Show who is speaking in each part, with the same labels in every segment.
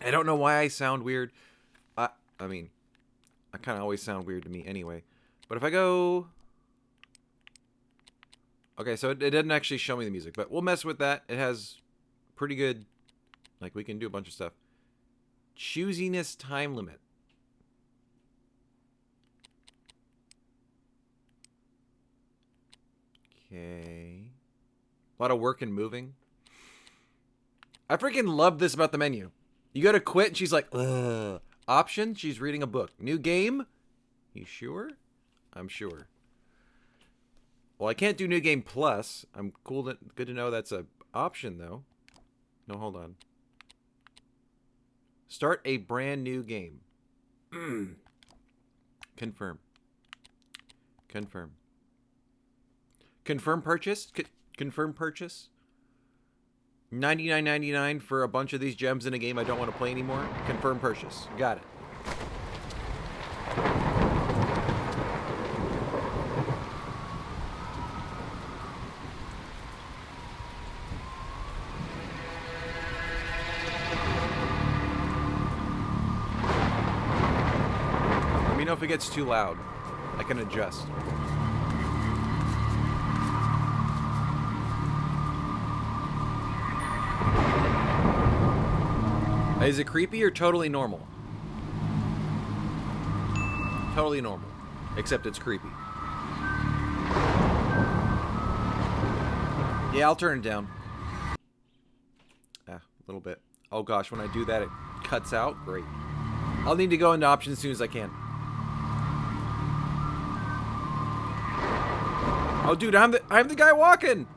Speaker 1: I don't know why I sound weird. I mean, I kind of always sound weird to me anyway. But if I go... Okay, so it didn't actually show me the music, but we'll mess with that. It has pretty good... Like, we can do a bunch of stuff. Choosiness time limit. Okay. A lot of work and moving. I freaking love this about the menu. You go to quit, and she's like, ugh. Option, she's reading a book. New game? You sure? I'm sure. Well, I can't do new game plus. I'm good to know that's a option, though. No, hold on. Start a brand new game. Confirm. Confirm. Confirm purchase? Confirm purchase? $99.99 for a bunch of these gems in a game I don't want to play anymore. Confirm purchase. Got it. Let me know if it gets too loud. I can adjust. Is it creepy or totally normal? Totally normal. Except it's creepy. Yeah, I'll turn it down. A little bit. Oh gosh, when I do that, it cuts out. Great. I'll need to go into options as soon as I can. Oh, dude, I'm the guy walking.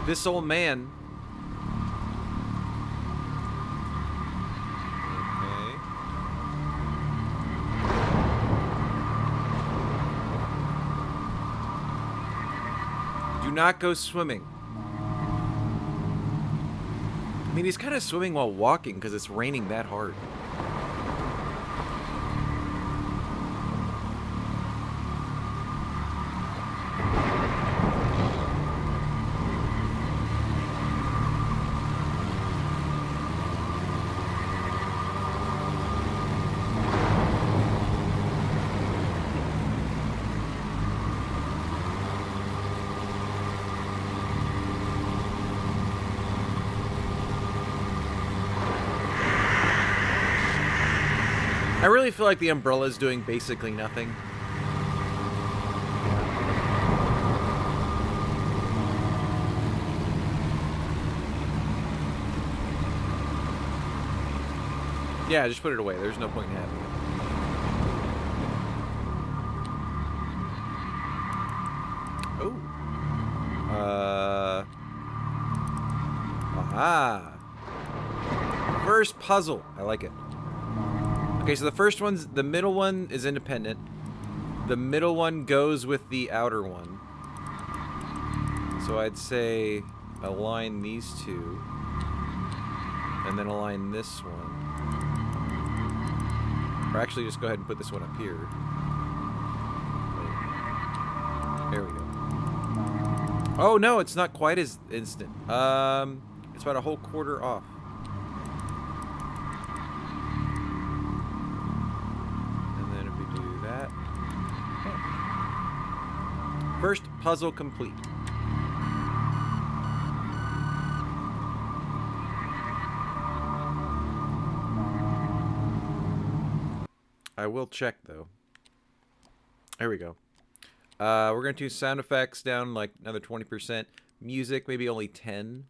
Speaker 1: This old man. Okay. Do not go swimming. I mean, he's kind of swimming while walking because it's raining that hard. I really feel like the umbrella is doing basically nothing. Yeah, just put it away. There's no point in having it. Oh. Aha. First puzzle. I like it. Okay, so the middle one is independent. The middle one goes with the outer one. So I'd say align these two. And then align this one. Or actually just go ahead and put this one up here. There we go. Oh no, it's not quite as instant. It's about a whole quarter off. First puzzle complete. I will check though. There we go. We're going to do sound effects down like another 20%. Music, maybe only 10.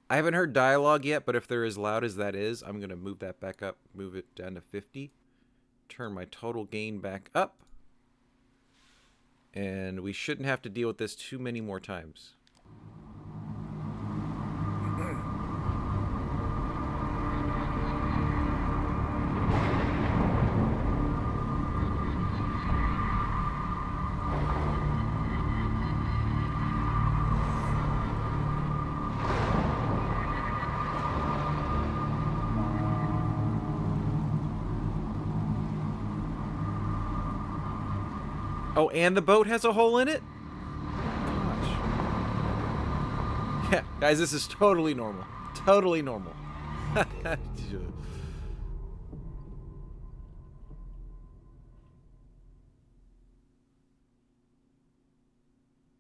Speaker 1: I haven't heard dialogue yet, but if they're as loud as that is, I'm going to move that back up, move it down to 50. Turn my total gain back up. And we shouldn't have to deal with this too many more times. Oh, and the boat has a hole in it? Gosh. Yeah, guys, this is totally normal. Totally normal.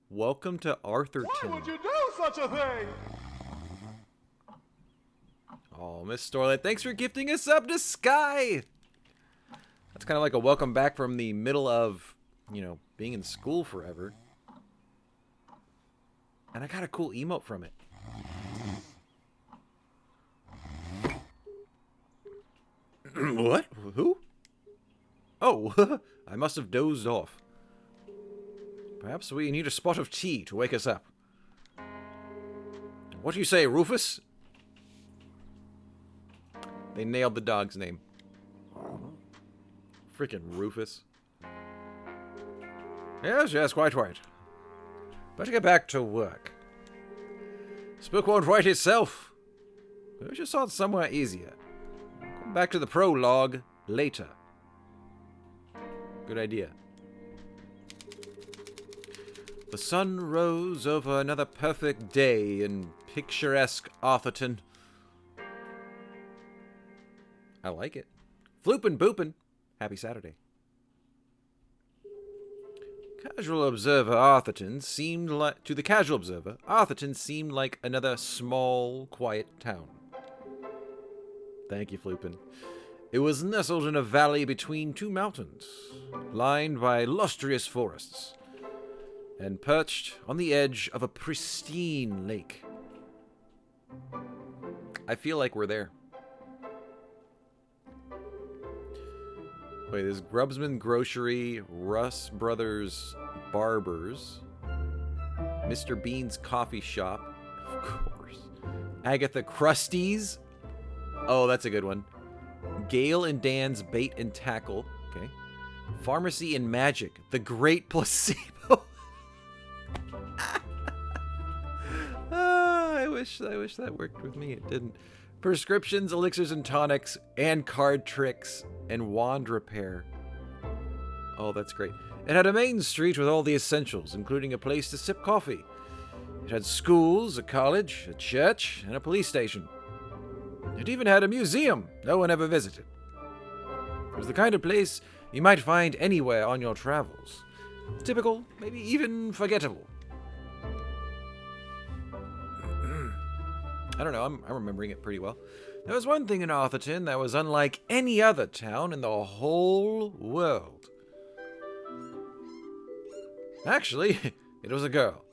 Speaker 1: Welcome to Arthurton.
Speaker 2: Why would you do such a thing?
Speaker 1: Oh, Miss Starlight, thanks for gifting us up to Sky. That's kind of like a welcome back from the middle of, you know, being in school forever. And I got a cool emote from it. What? Who? Oh, I must have dozed off. Perhaps we need a spot of tea to wake us up. What do you say, Rufus? They nailed the dog's name. Freaking Rufus. Yes, quite right. Better get back to work. This book won't write itself. We should start somewhere easier. Come back to the prologue later. Good idea. The sun rose over another perfect day in picturesque Arthurton. I like it. Floopin' boopin'. Happy Saturday. Casual observer Arthurton seemed like to the casual observer, Arthurton seemed like another small, quiet town. Thank you, Floopin. It was nestled in a valley between two mountains, lined by lustrous forests, and perched on the edge of a pristine lake. I feel like we're there. Wait, there's Grubsman Grocery, Russ Brothers Barbers, Mr. Bean's Coffee Shop, of course, Agatha Krusty's, oh, that's a good one, Gail and Dan's Bait and Tackle, okay, Pharmacy and Magic, The Great Placebo. I wish that worked with me. It didn't. Prescriptions, elixirs and tonics, and card tricks, and wand repair. Oh, that's great. It had a main street with all the essentials, including a place to sip coffee. It had schools, a college, a church, and a police station. It even had a museum no one ever visited. It was the kind of place you might find anywhere on your travels. Typical, maybe even forgettable. I don't know, I'm remembering it pretty well. There was one thing in Arthurton that was unlike any other town in the whole world. Actually, it was a girl.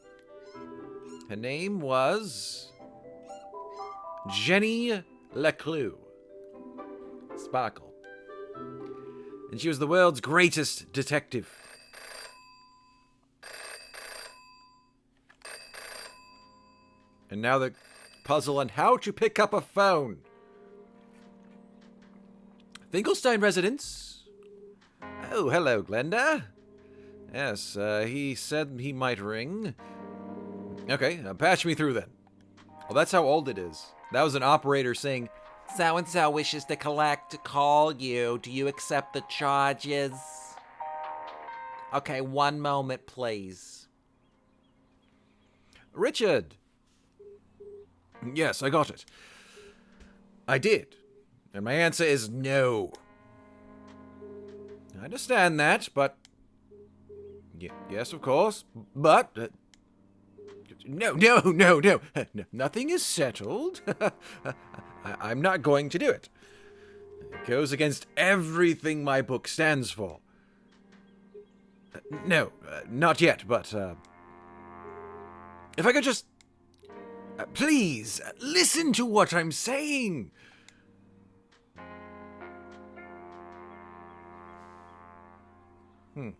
Speaker 1: Her name was Jenny LeClue. Sparkle. And she was the world's greatest detective. And now the puzzle on how to pick up a phone. Finkelstein residence. Oh, hello, Glenda. Yes, he said he might ring. Okay, patch me through then. Well, that's how old it is. That was an operator saying, "So-and-so wishes to call you. Do you accept the charges?" Okay, one moment, please. Richard. Yes, I got it. I did. And my answer is no. I understand that, but... yes, of course. But... No. Nothing is settled. I'm not going to do it. It goes against everything my book stands for. No, not yet, but... if I could just... please, listen to what I'm saying. I'm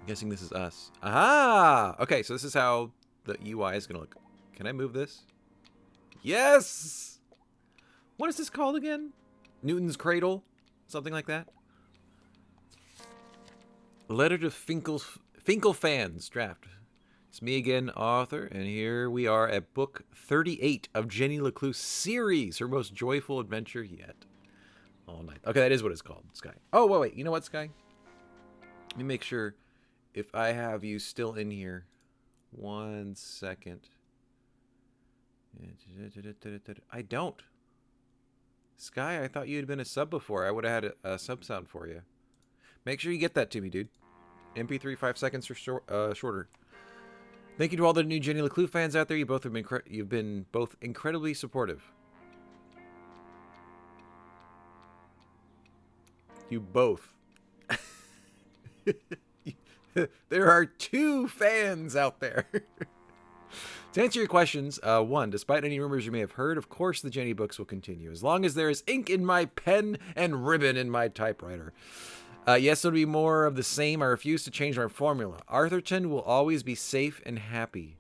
Speaker 1: guessing this is us. Aha! Okay, so this is how the UI is going to look. Can I move this? Yes! What is this called again? Newton's Cradle? Something like that? Letter to Finkel fans draft. It's me again, Arthur, and here we are at book 38 of Jenny LeClue's series, her most joyful adventure yet. All night. Okay, that is what it's called, Sky. Oh, wait. You know what, Sky? Let me make sure if I have you still in here. 1 second. I don't. Sky, I thought you had been a sub before. I would have had a sub sound for you. Make sure you get that to me, dude. MP3 5 seconds or shorter. Thank you to all the new Jenny LeClue fans out there. You've been both incredibly supportive. You both. There are 2 fans out there. To answer your questions, 1, despite any rumors you may have heard, of course the Jenny books will continue, as long as there is ink in my pen and ribbon in my typewriter. Yes, it'll be more of the same. I refuse to change my formula. Arthurton will always be safe and happy.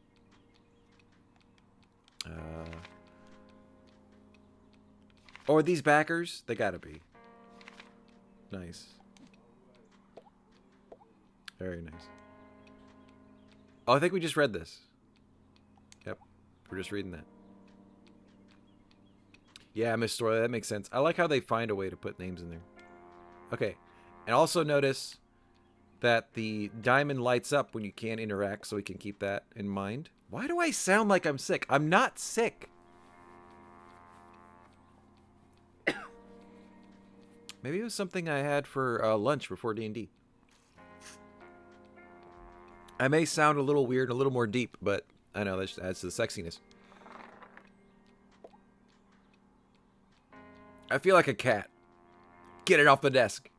Speaker 1: Or these backers? They gotta be. Nice. Very nice. Oh, I think we just read this. Yep. We're just reading that. Yeah, Miss Story, that makes sense. I like how they find a way to put names in there. Okay. And also notice that the diamond lights up when you can't interact, so we can keep that in mind. Why do I sound like I'm sick? I'm not sick. Maybe it was something I had for lunch before D&D. I may sound a little weird, a little more deep, but I know that just adds to the sexiness. I feel like a cat. Get it off the desk.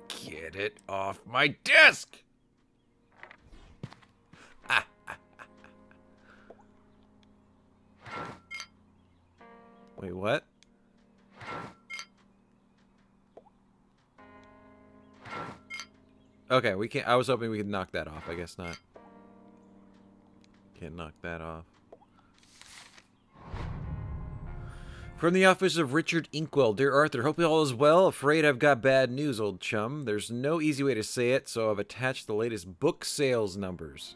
Speaker 1: Get it off my desk! Wait, what? Okay, we can't. I was hoping we could knock that off. I guess not. Can't knock that off. From the office of Richard Inkwell. Dear Arthur, hope all is well. Afraid I've got bad news, old chum. There's no easy way to say it, so I've attached the latest book sales numbers.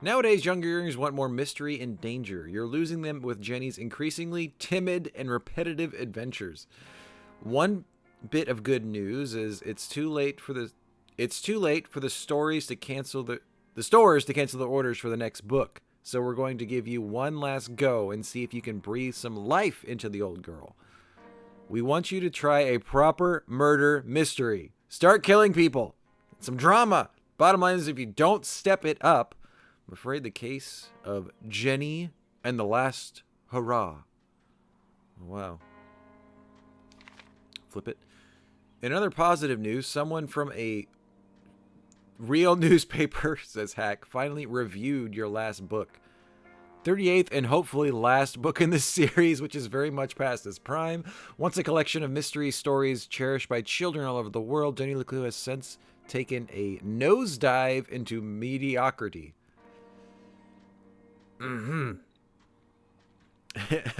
Speaker 1: Nowadays, younger earrings want more mystery and danger. You're losing them with Jenny's increasingly timid and repetitive adventures. One bit of good news is it's too late for the stories to cancel the stores to cancel the orders for the next book. So we're going to give you one last go and see if you can breathe some life into the old girl. We want you to try a proper murder mystery. Start killing people. Some drama. Bottom line is, if you don't step it up, I'm afraid the case of Jenny and the Last Hurrah. Wow. Flip it. In other positive news, someone from a real newspaper, says Hack, finally reviewed your last book. 38th and hopefully last book in this series, which is very much past its prime. Once a collection of mystery stories cherished by children all over the world, Jenny LeClue has since taken a nosedive into mediocrity. I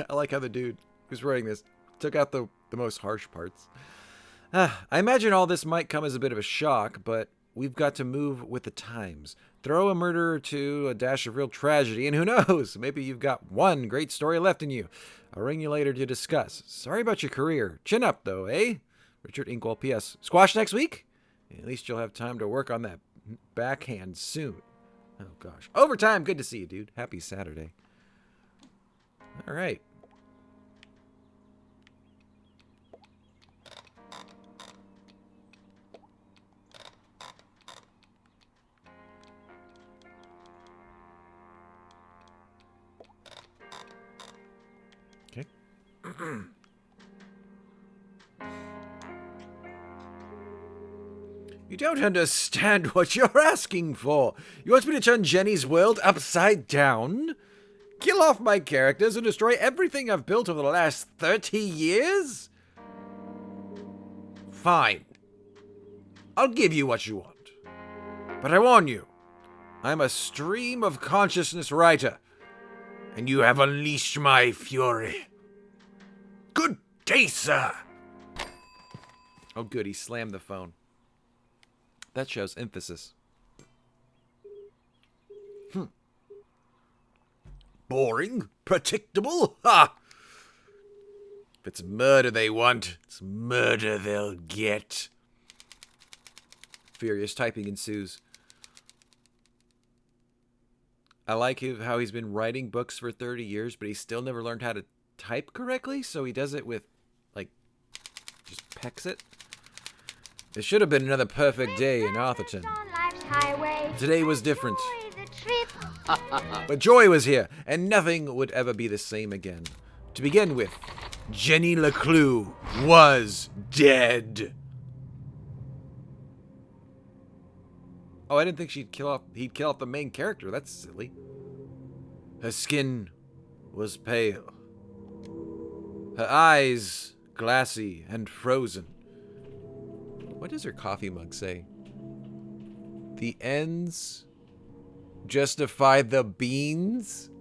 Speaker 1: like how the dude who's writing this took out the most harsh parts. I imagine all this might come as a bit of a shock, but we've got to move with the times. Throw a murder or two, a dash of real tragedy, and who knows, maybe you've got one great story left in you. I'll ring you later to discuss. Sorry about your career. Chin up, though, eh? Richard Inkwell, P.S. Squash next week? At least you'll have time to work on that backhand soon. Oh, gosh. Overtime. Good to see you, dude. Happy Saturday. All right. Okay. You don't understand what you're asking for. You want me to turn Jenny's world upside down? Kill off my characters and destroy everything I've built over the last 30 years? Fine. I'll give you what you want. But I warn you, I'm a stream of consciousness writer, and you have unleashed my fury. Good day, sir. Oh, good. He slammed the phone. That shows emphasis. Boring? Predictable? Ha! If it's murder they want, it's murder they'll get. Furious typing ensues. I like how he's been writing books for 30 years, but he still never learned how to type correctly, so he does it with, like, just pecks it. It should have been another perfect day in Arthurton. Today was different. But joy was here, and nothing would ever be the same again. To begin with, Jenny LeClue was dead. Oh, I didn't think he'd kill off the main character. That's silly. Her skin was pale. Her eyes glassy and frozen. What does her coffee mug say? The ends justify the beans?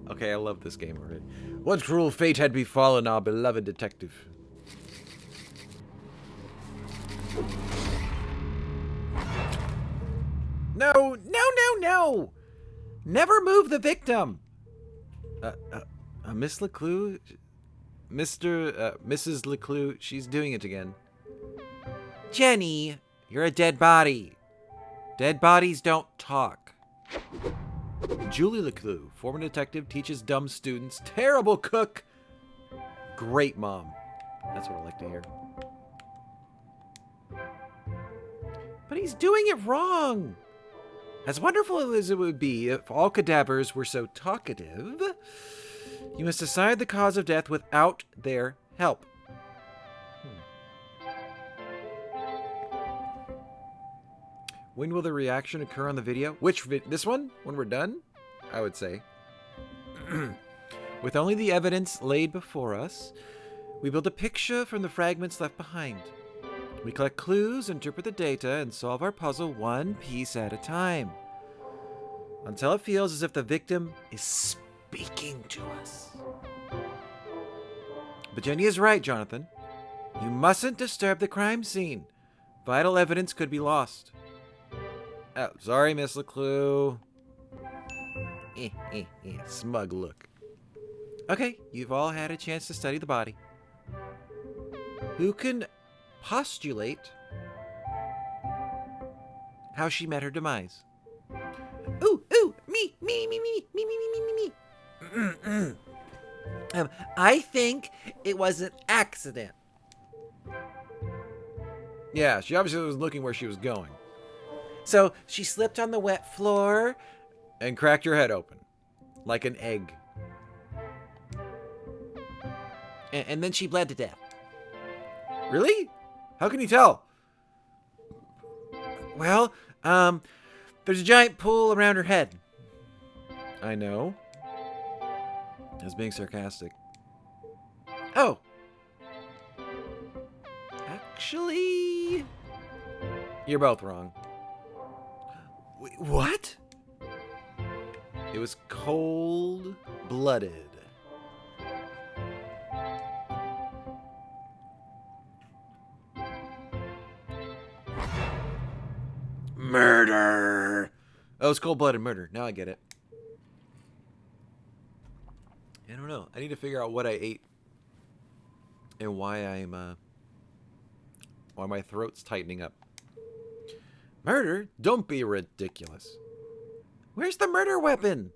Speaker 1: Okay, I love this game already. What cruel fate had befallen our beloved detective? No, no, no, no! Never move the victim! Miss LeClue? Mrs. LeClue, she's doing it again. Jenny, you're a dead body. Dead bodies don't talk. Julie LeClue, former detective, teaches dumb students. Terrible cook. Great mom. That's what I like to hear. But he's doing it wrong. As wonderful as it would be if all cadavers were so talkative, you must decide the cause of death without their help. When will the reaction occur on the video? This one? When we're done? I would say. With only the evidence laid before us, we build a picture from the fragments left behind. We collect clues, interpret the data, and solve our puzzle one piece at a time. Until it feels as if the victim is speaking to us. But Jenny is right, Jonathan. You mustn't disturb the crime scene. Vital evidence could be lost. Oh, sorry, Miss LeClue. Smug look. Okay, you've all had a chance to study the body. Who can postulate how she met her demise? Ooh, me. I think it was an accident. Yeah, she obviously was looking where she was going. So she slipped on the wet floor and cracked her head open like an egg. And then she bled to death. Really? How can you tell? Well, there's a giant pool around her head. I know. I was being sarcastic. Oh. Actually, you're both wrong. Wait, what? It was cold-blooded. Murder! Oh, it's cold-blooded murder. Now I get it. I don't know. I need to figure out what I ate and why why my throat's tightening up. Murder? Don't be ridiculous. Where's the murder weapon?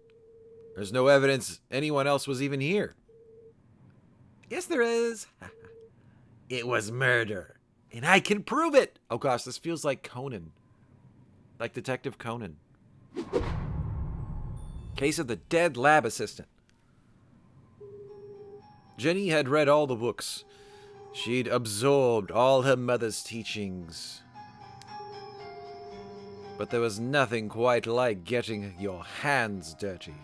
Speaker 1: There's no evidence anyone else was even here. Yes, there is. It was murder. And I can prove it. Oh gosh, this feels like Conan. Like Detective Conan. Case of the dead lab assistant. Jenny had read all the books. She'd absorbed all her mother's teachings. But there was nothing quite like getting your hands dirty.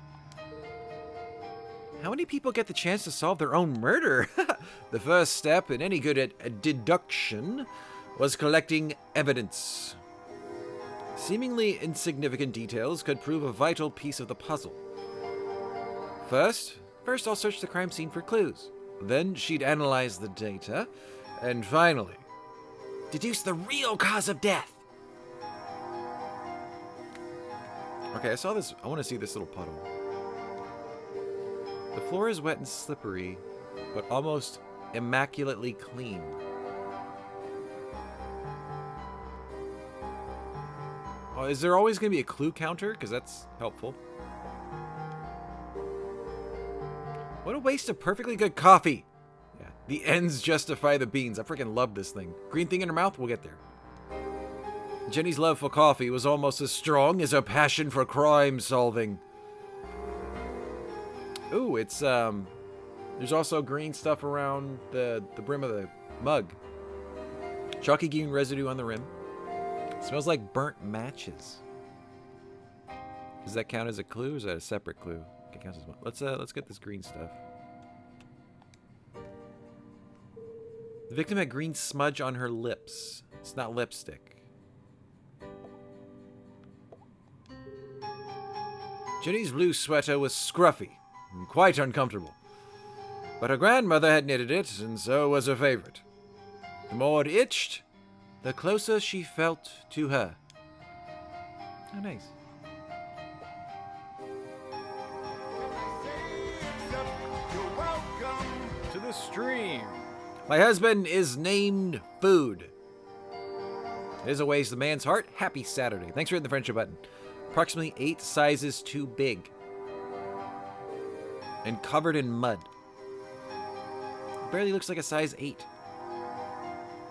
Speaker 1: How many people get the chance to solve their own murder? The first step in any good at deduction was collecting evidence. Seemingly insignificant details could prove a vital piece of the puzzle. First I'll search the crime scene for clues. Then she'd analyze the data. And finally, deduce the real cause of death. Okay, I saw this. I want to see this little puddle. The floor is wet and slippery, but almost immaculately clean. Is there always going to be a clue counter? Because that's helpful. What a waste of perfectly good coffee. Yeah, the ends justify the beans. I freaking love this thing. Green thing in her mouth? We'll get there. Jenny's love for coffee was almost as strong as her passion for crime solving. Ooh, it's, there's also green stuff around the brim of the mug. Chalky green residue on the rim. Smells like burnt matches. Does that count as a clue, or is that a separate clue? It counts as one. Let's get this green stuff. The victim had green smudge on her lips. It's not lipstick. Jenny's blue sweater was scruffy and quite uncomfortable. But her grandmother had knitted it, and so was her favorite. The more it itched, the closer she felt to her. Oh, nice.
Speaker 2: To the stream.
Speaker 1: My husband is named Food. It is a ways the man's heart. Happy Saturday. Thanks for hitting the friendship button. Approximately 8 sizes too big. And covered in mud. Barely looks like a size 8.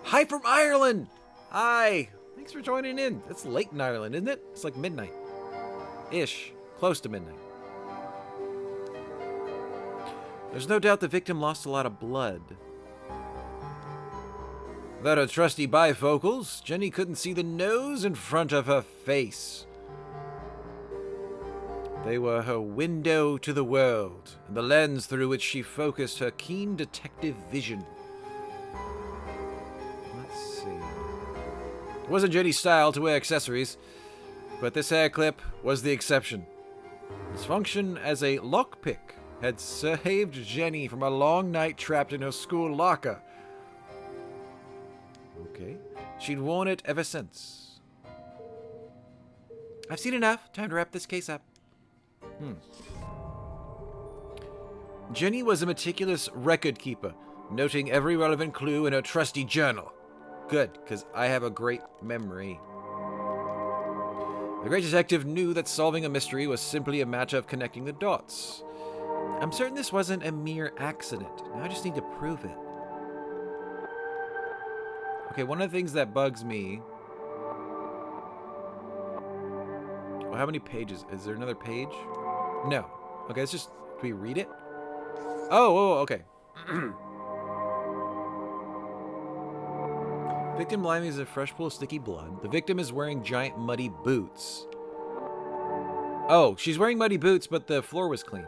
Speaker 1: Hi from Ireland! Hi! Thanks for joining in. It's late in Ireland, isn't it? It's like midnight. Ish. Close to midnight. There's no doubt the victim lost a lot of blood. Without her trusty bifocals, Jenny couldn't see the nose in front of her face. They were her window to the world, and the lens through which she focused her keen detective vision. Let's see. It wasn't Jenny's style to wear accessories, but this hair clip was the exception. Its function as a lockpick had saved Jenny from a long night trapped in her school locker. Okay. She'd worn it ever since. I've seen enough. Time to wrap this case up. Jenny was a meticulous record keeper, noting every relevant clue in her trusty journal. Good, because I have a great memory. The great detective knew that solving a mystery was simply a matter of connecting the dots. I'm certain this wasn't a mere accident. Now I just need to prove it. Okay, one of the things that bugs me... Well, how many pages? Is there another page? No. Okay, let's just... Do we read it? Oh, okay. Victim lying is a fresh pool of sticky blood. The victim is wearing giant muddy boots. Oh, she's wearing muddy boots, but the floor was clean.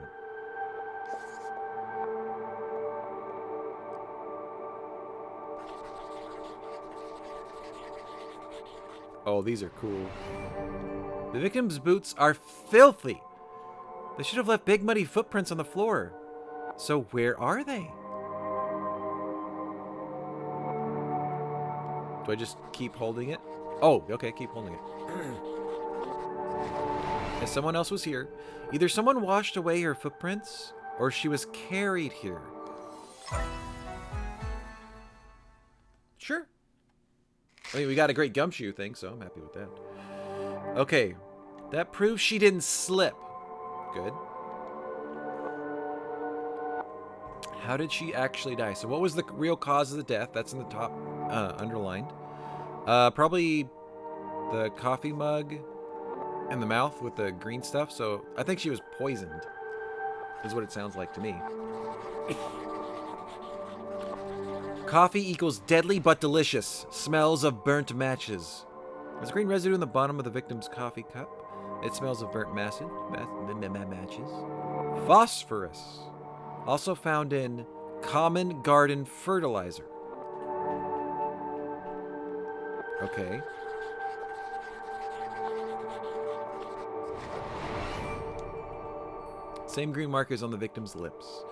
Speaker 1: Oh, these are cool. The victim's boots are filthy. They should have left big muddy footprints on the floor. So where are they? Do I just keep holding it? Oh, okay, keep holding it. As someone else was here, either someone washed away her footprints, or she was carried here. Sure. I mean, we got a great gumshoe thing, so I'm happy with that. Okay, that proves she didn't slip. Good. How did she actually die? So what was the real cause of the death? That's in the top, underlined. Probably the coffee mug in the mouth with the green stuff. So I think she was poisoned, is what it sounds like to me. Coffee equals deadly but delicious. Smells of burnt matches. There's green residue in the bottom of the victim's coffee cup. It smells of burnt matches. Phosphorus. Also found in common garden fertilizer. Okay. Same green markers on the victim's lips.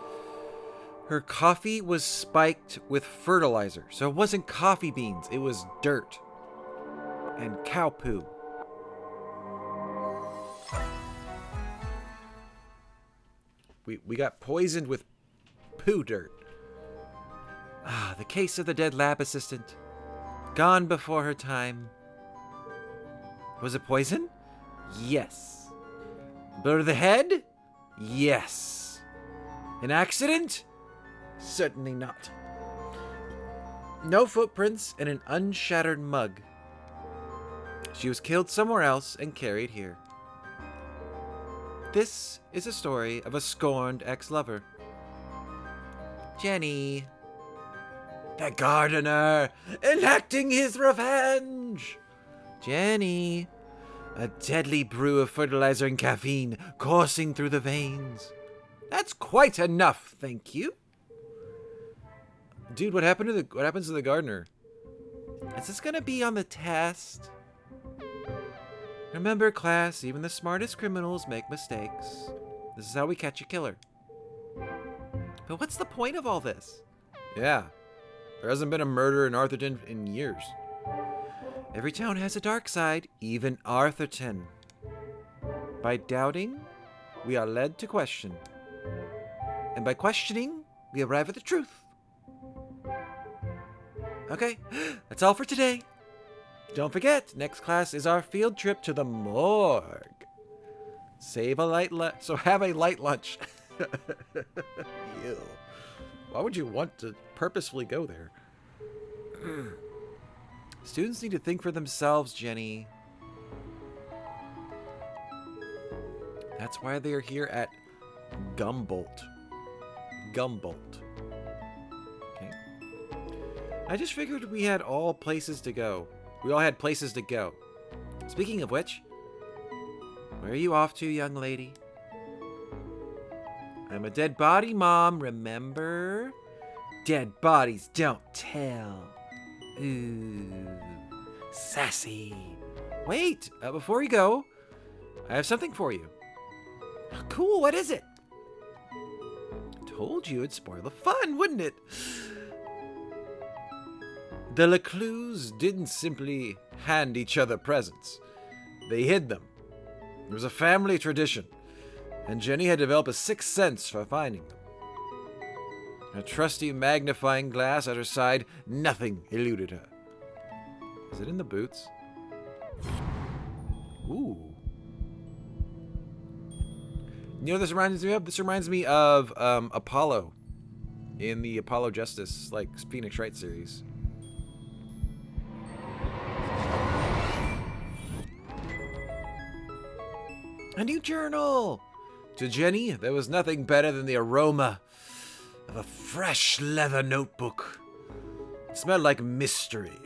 Speaker 1: Her coffee was spiked with fertilizer. So it wasn't coffee beans, it was dirt. And cow poo. We got poisoned with poo dirt. Ah, the case of the dead lab assistant. Gone before her time. Was it poison? Yes. Blow to the head? Yes. An accident? Certainly not. No footprints and an unshattered mug. She was killed somewhere else and carried here. This is a story of a scorned ex-lover. Jenny. The gardener enacting his revenge. Jenny. A deadly brew of fertilizer and caffeine coursing through the veins. That's quite enough, thank you. Dude, what happens to the gardener? Is this gonna be on the test? Remember, class, even the smartest criminals make mistakes. This is how we catch a killer. But what's the point of all this? Yeah, there hasn't been a murder in Arthurton in years. Every town has a dark side, even Arthurton. By doubting, we are led to question. And by questioning, we arrive at the truth. Okay, that's all for today. Don't forget, next class is our field trip to the morgue. Have a light lunch. Ew. Why would you want to purposefully go there? Students need to think for themselves, Jenny. That's why they're here at Gumboldt. Okay. I just figured we had all places to go. We all had places to go. Speaking of which, where are you off to, young lady? I'm a dead body, Mom, remember? Dead bodies don't tell. Ooh, sassy. Wait, before you go, I have something for you. Cool, what is it? Told you it'd spoil the fun, wouldn't it? The LeClues didn't simply hand each other presents. They hid them. It was a family tradition, and Jenny had developed a sixth sense for finding them. A trusty magnifying glass at her side, nothing eluded her. Is it in the boots? Ooh. You know what this reminds me of? This reminds me of Apollo in the Apollo Justice, like, Phoenix Wright series. A new journal! To Jenny, there was nothing better than the aroma of a fresh leather notebook. It smelled like mystery.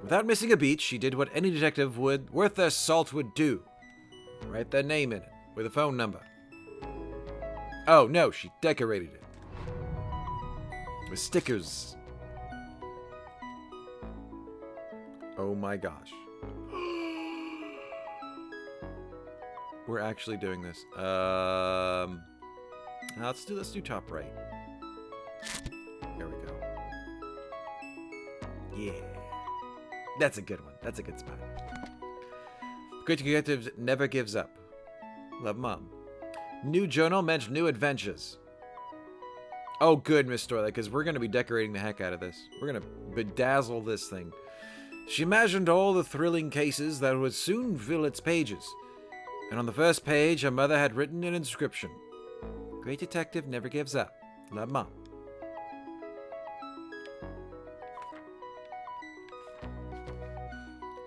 Speaker 1: Without missing a beat, she did what any detective worth their salt would do. Write their name in it, with a phone number. Oh, no, she decorated it. With stickers. Oh my gosh. We're actually doing this. Let's do top right. There we go. Yeah. That's a good one. That's a good spot. Great Detective never gives up. Love, Mom. New journal meant new adventures. Oh, good, Miss Storley, because we're going to be decorating the heck out of this. We're going to bedazzle this thing. She imagined all the thrilling cases that would soon fill its pages. And on the first page, her mother had written an inscription. Great Detective never gives up. Love, Mom.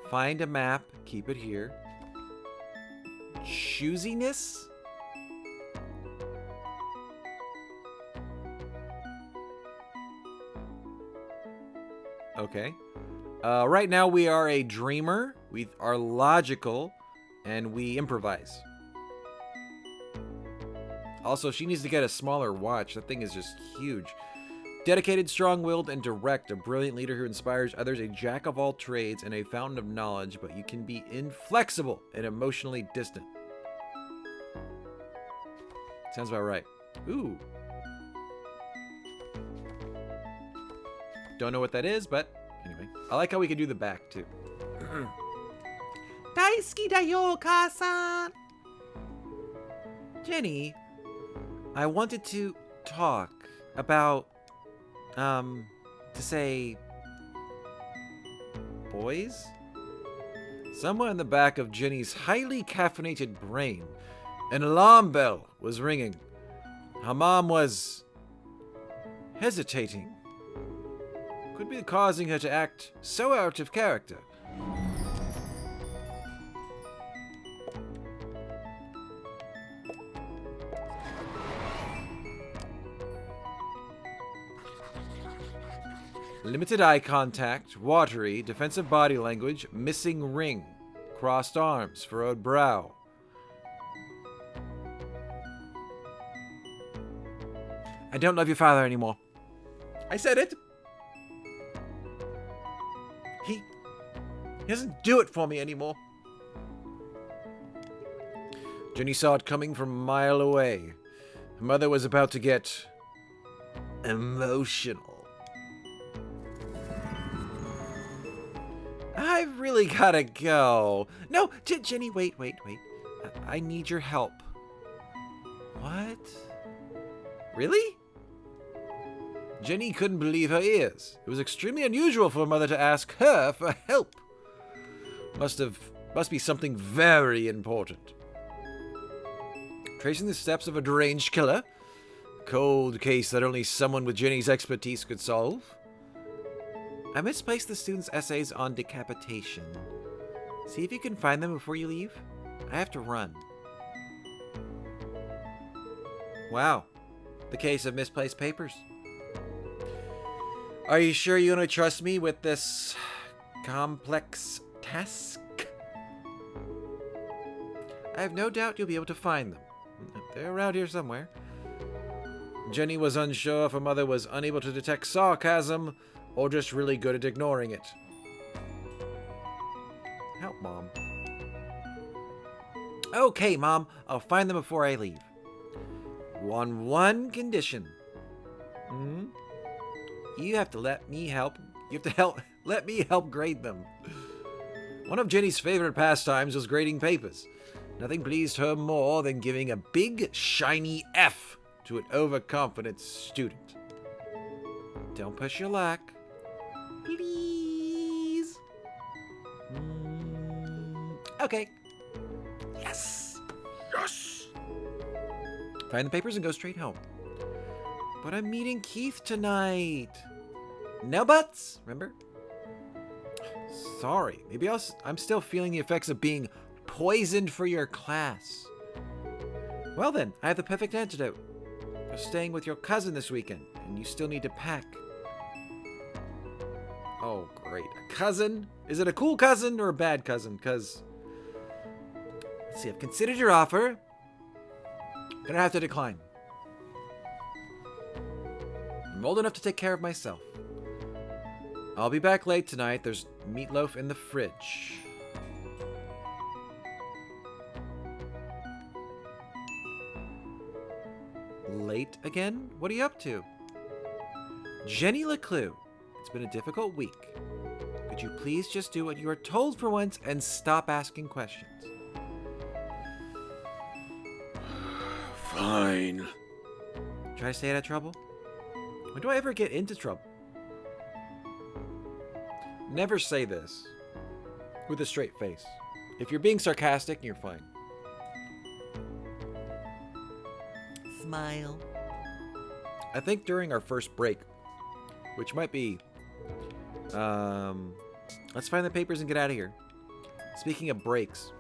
Speaker 1: Find a map. Keep it here. Choosiness? Okay. Right now we are a dreamer. We are logical. And we improvise. Also, she needs to get a smaller watch. That thing is just huge. Dedicated, strong-willed, and direct. A brilliant leader who inspires others. A jack of all trades and a fountain of knowledge. But you can be inflexible and emotionally distant. Sounds about right. Ooh. Don't know what that is, but anyway. I like how we can do the back, too. Daisuki da yo, Ka-san! Jenny, I wanted to talk about, to say, boys? Somewhere in the back of Jenny's highly caffeinated brain, an alarm bell was ringing. Her mom was hesitating. Could be causing her to act so out of character. Limited eye contact, watery, defensive body language, missing ring, crossed arms, furrowed brow. I don't love your father anymore. I said it. He doesn't do it for me anymore. Jenny saw it coming from a mile away. Her mother was about to get emotional. I've really gotta go. No, Jenny, wait. I need your help. What? Really? Jenny couldn't believe her ears. It was extremely unusual for a mother to ask her for help. Must be something very important. Tracing the steps of a deranged killer. Cold case that only someone with Jenny's expertise could solve. I misplaced the students' essays on decapitation. See if you can find them before you leave. I have to run. Wow. The case of misplaced papers. Are you sure you want to trust me with this complex task? I have no doubt you'll be able to find them. They're around here somewhere. Jenny was unsure if her mother was unable to detect sarcasm or just really good at ignoring it. Help, Mom. Okay, Mom. I'll find them before I leave. On one condition. You have to let me help. Let me help grade them. One of Jenny's favorite pastimes was grading papers. Nothing pleased her more than giving a big, shiny F to an overconfident student. Don't push your luck. Please. Okay. Yes. Find the papers and go straight home. But I'm meeting Keith tonight. No buts, remember? Sorry. Maybe I'm still feeling the effects of being poisoned for your class. Well then, I have the perfect antidote. You're staying with your cousin this weekend, and you still need to pack. Oh, great. A cousin? Is it a cool cousin or a bad cousin? Because, let's see, I've considered your offer. I'm gonna have to decline. I'm old enough to take care of myself. I'll be back late tonight. There's meatloaf in the fridge. Late again? What are you up to? Jenny LeClue. It's been a difficult week. Could you please just do what you are told for once and stop asking questions? Fine. Try to stay out of trouble? When do I ever get into trouble? Never say this with a straight face. If you're being sarcastic, you're fine. Smile. I think during our first break, which might be... let's find the papers and get out of here. Speaking of breaks,